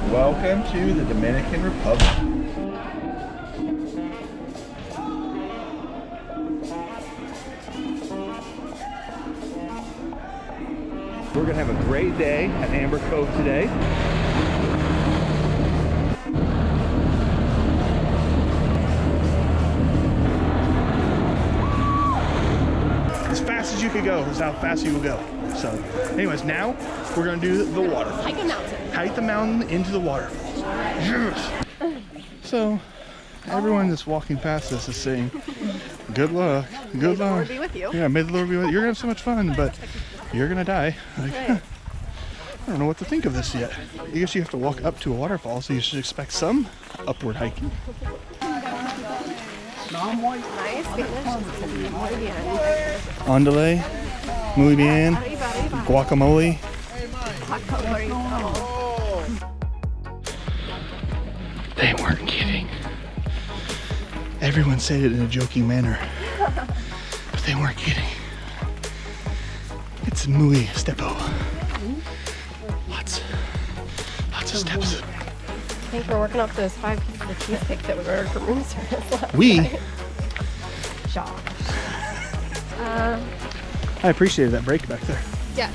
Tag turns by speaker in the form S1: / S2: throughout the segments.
S1: Welcome to the Dominican Republic. We're gonna have a great day at Amber Cove today. As fast as you could go is how fast you will go. So anyways, now we're gonna do the waterfall.
S2: Hike a mountain.
S1: Hike the mountain into the waterfalls. Yes. So everyone that's walking past us is saying, good luck, good luck. May the Lord
S2: be with you.
S1: Yeah, may the Lord be with you. You're gonna have so much fun, but you're gonna die. Like,
S2: right.
S1: I don't know what to think of this yet. I guess you have to walk up to a waterfall, so you should expect some upward hiking.
S2: Nice, muy bien.
S1: Andale, muy bien, guacamole. They weren't kidding. Everyone said it in a joking manner, but they weren't kidding. It's muy stepo. Lots of steps.
S2: I think we're working up those 5 pieces of cheesecake that we ordered from room service last
S1: We?
S2: night. Josh.
S1: I appreciated that break back there.
S2: Yes.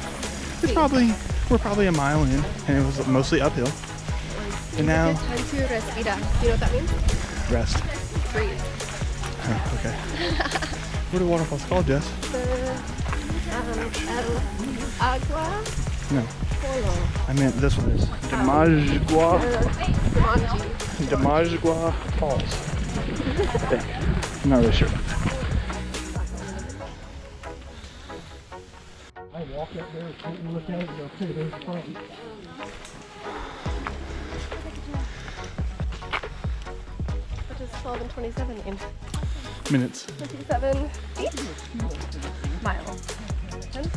S1: We're probably a mile in, and it was mostly uphill. And now,
S2: Time to respira. Do you know what that means?
S1: rest.
S2: Breathe.
S1: Oh, okay. What are waterfalls called, Jess?
S2: El agua
S1: No,
S2: polo.
S1: I meant this one is Damajagua
S2: Jumanji.
S1: Falls. I think. I'm not really sure about that. I walk up there and look at it and go, okay, there's the front.
S2: What does 12 and 27 mean?
S1: Minutes.
S2: 27 feet? Miles. 10?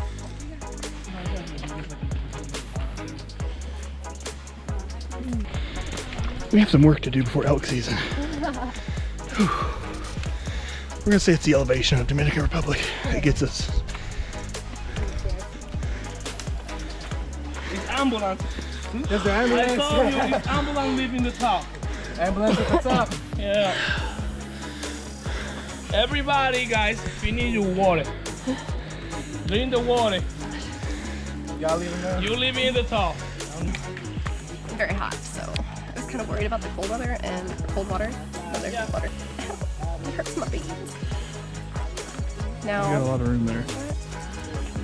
S1: We have some work to do before elk season. We're gonna say it's the elevation of Dominican Republic that gets us.
S3: It's ambulance.
S4: There's the ambulance.
S3: I told you, it's ambulance live in the top.
S4: Ambulance at the top.
S3: Yeah. Everybody, guys, we need your water. Drink the water.
S4: Y'all leaving there?
S3: You live in the top.
S2: Very hot, so I was kind of worried about the cold weather and cold water. But there's cold water. It hurts my feet. Now,
S1: We got a lot of room there.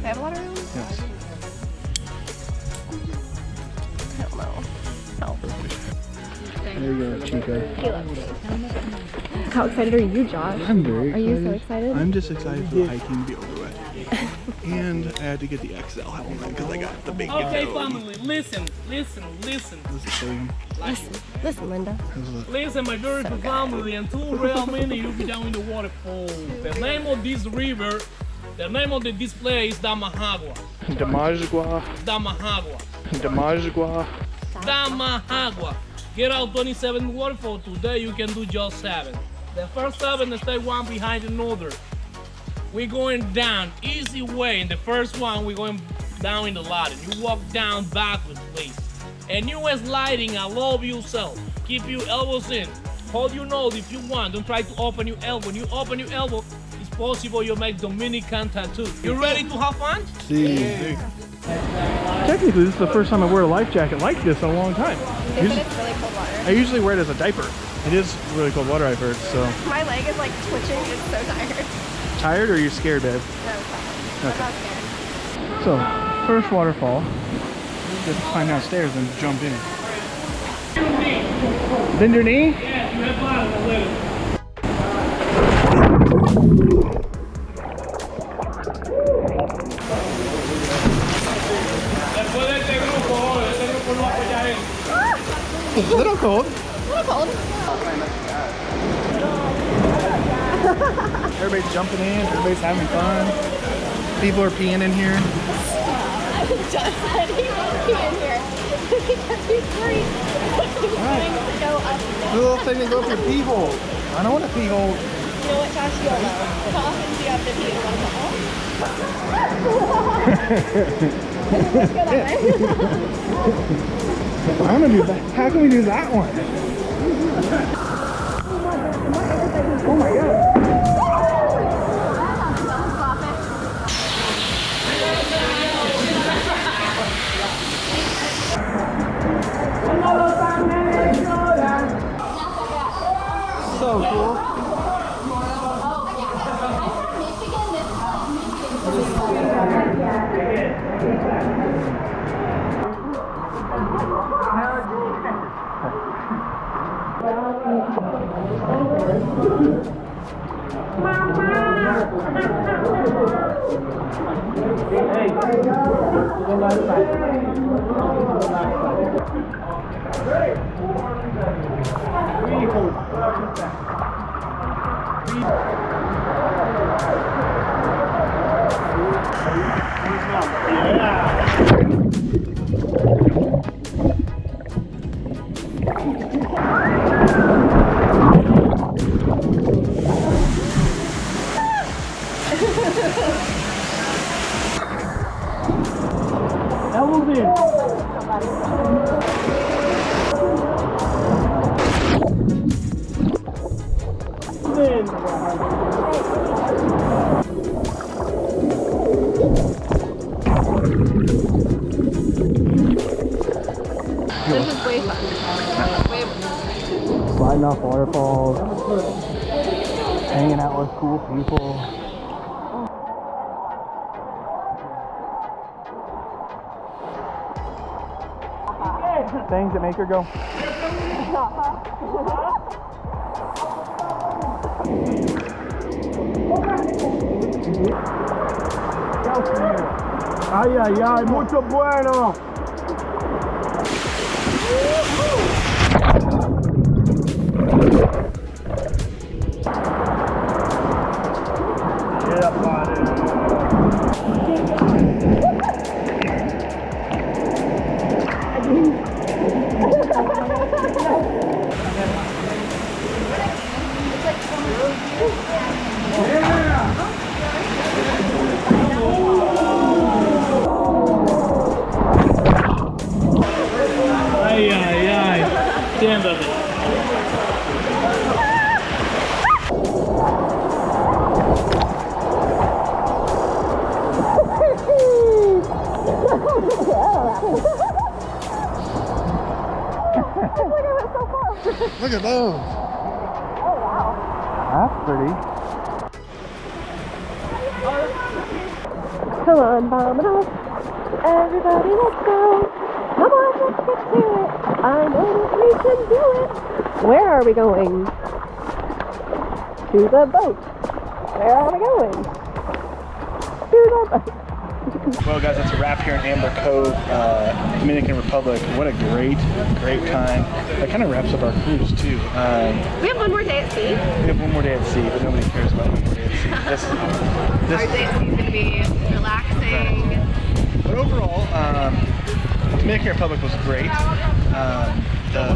S2: I have a lot of room?
S1: Yes.
S2: I don't know. Help.
S1: There you go, Chica.
S2: He loves me. How excited are you, Josh?
S1: I'm very
S2: Are you so excited?
S1: I'm just excited for the hiking to be over with. And I had to get the XL helmet because I got the big
S3: Okay,
S1: nose.
S3: family, listen.
S1: This is Sam.
S2: Listen, Linda.
S1: This is
S3: Listen, my beautiful family, and 2 real minutes you'll be down in the waterfall. The name of this river, the name of this place is Damajagua.
S1: Damajagua.
S3: Damajagua.
S1: Damajagua.
S3: Damajagua. Get out 27 waterfall. Today you can do just 7. The first 7 stay one behind another. We're going down easy way. In the first one, we're going down in the ladder. You walk down backwards, please. And you are sliding. I love yourself. Keep your elbows in. Hold your nose if you want. Don't try to open your elbow. When you open your elbow, it's possible you make Dominican tattoo. You ready to have fun?
S1: See. Technically, this is the first time I wear a life jacket like this in a long time.
S2: They said it's really cold water.
S1: I usually wear it as a diaper. It is really cold water, I've heard, so.
S2: My leg is like twitching. It's so tired.
S1: Tired or are you scared, babe?
S2: No, it's fine. I'm not scared.
S1: So, first waterfall. Just climb downstairs and jump in. Bend your knee?
S3: Yeah, you have fun a little. Después de este grupo lo apoyaré.
S1: It's a little cold.
S2: A little cold.
S1: Everybody's jumping in, everybody's having fun. People are peeing in here.
S2: Just said he won't be in here because he's worried he's going to go up.
S1: The little thing that goes for pee hole. I don't want a pee hole.
S2: You know what, Josh? You'll know. How often do you have to pee in one bottle? Let's go that way.
S1: I'm gonna do that. How can we do that one? Oh my god. So cool.
S2: This is way fun.
S1: Sliding off waterfalls, hanging out with cool people. Things that make her go.
S4: Ay, ay, ay, mucho bueno.
S3: Ay, ay, ay. Siéntate.
S1: Look at those.
S2: Oh wow.
S1: That's pretty.
S2: Come on, Domino's. Everybody, let's go. Come on, let's get to it. I know that we can do it. Where are we going? To the boat. Where are we going? To the boat.
S1: Well, guys, that's a wrap here in Amber Cove, Dominican Republic. What a great time. That kind of wraps up our cruise, too.
S2: We have one more day at sea.
S1: We have one more day at sea, but nobody cares about one more day at sea.
S2: Our day at sea is going to be relaxing.
S1: But overall, Dominican Republic was great. The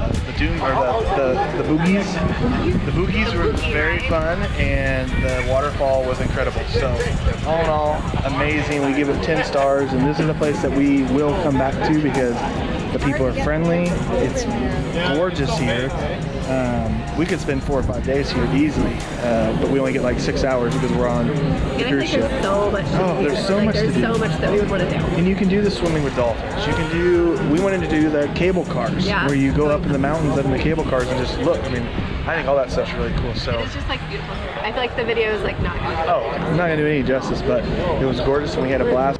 S1: boogies were very fun, and the waterfall was incredible. So all in all, amazing. We give it 10 stars, and this is a place that we will come back to because the people are friendly. It's gorgeous here. We could spend 4 or 5 days here easily, but we only get like 6 hours because we're on the cruise ship.
S2: There's so much to do.
S1: There's so much to do.
S2: There's so much that we would want to do.
S1: And you can do the swimming with dolphins. You can do, we wanted to do the cable cars, where you go up in the mountains up in the cable cars and just look. I mean, I think all that stuff's really cool. So
S2: It's just like beautiful. I feel like the video is like not good.
S1: I'm not gonna do any justice, but it was gorgeous and we had a blast.